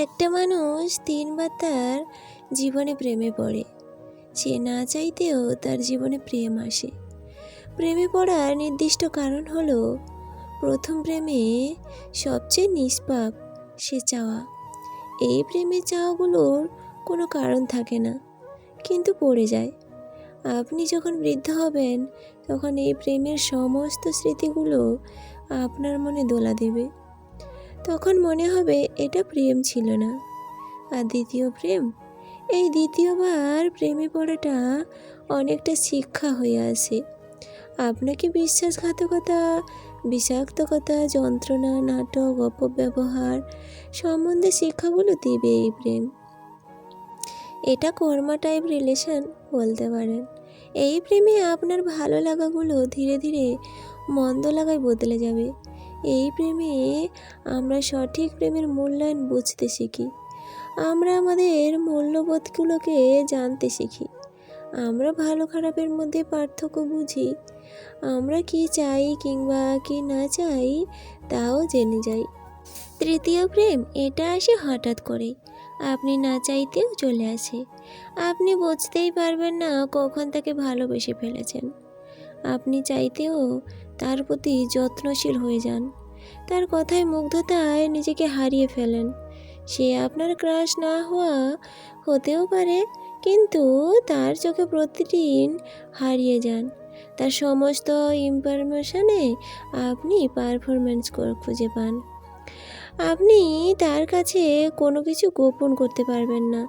একটা মানুষ তিনবার তার জীবনে প্রেমে পড়ে। সে না চাইতেও তার জীবনে প্রেম আসে। প্রেমে পড়ার নির্দিষ্ট কারণ হলো, প্রথম প্রেমে সবচেয়ে নিষ্পাপ সে চাওয়া। এই প্রেমের চাওয়াগুলোর কোনো কারণ থাকে না, কিন্তু পড়ে যায়। আপনি যখন বৃদ্ধ হবেন, তখন এই প্রেমের সমস্ত স্মৃতিগুলো আপনার মনে দোলা দেবে। তখন মনে হবে এটা প্রেম ছিল না। আর দ্বিতীয় প্রেম, এই দ্বিতীয়বার প্রেমে পড়াটা অনেকটা শিক্ষা হয়ে আসে। আপনাকে বিশ্বাসঘাতকতা, বিষাক্তকতা, যন্ত্রণা, নাটক, অপব্যবহার সম্বন্ধে শিক্ষাগুলো দেবে এই প্রেম। এটা কর্মা টাইপ রিলেশন বলতে পারেন। এই প্রেমে আপনার ভালো লাগাগুলো ধীরে ধীরে মন্দ লাগায় বদলে যাবে। এই প্রেমে আমরা সঠিক প্রেমের মূল্যায়ন বুঝতে শিখি। আমরা আমাদের মূল্যবোধগুলোকে জানতে শিখি। আমরা ভালো খারাপের মধ্যে পার্থক্য বুঝি। আমরা কি চাই কিংবা কি না চাই তাও জেনে যাই। তৃতীয় প্রেম, এটা আসে হঠাৎ করে, আপনি না চাইতেও চলে আসে। আপনি বুঝতেই পারবেন না কখন তাকে ভালোবেসে ফেলেছেন। আপনি চাইতেও তার প্রতি যত্নশীল হয়ে যান। তার কথায় মুগ্ধতায় নিজেকে হারিয়ে ফেলেন। সে আপনার ক্রাশ না হতেও পারে, কিন্তু তার চোখে প্রতিদিন হারিয়ে যান। তার সমস্ত ইনফরমেশনে আপনি পারফরমেন্স খুঁজে পান। আপনি তার কাছে কোনো কিছু গোপন করতে পারবেন না।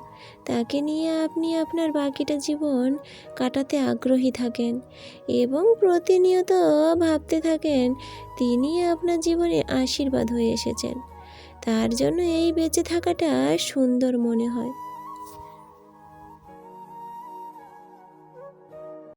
তাকে নিয়ে আপনি আপনার বাকিটা জীবন কাটাতে আগ্রহী থাকেন এবং প্রতিনিয়ত ভাবতে থাকেন তিনি আপনার জীবনে আশীর্বাদ হয়ে এসেছেন। তার জন্য এই বেঁচে থাকাটা সুন্দর মনে হয়।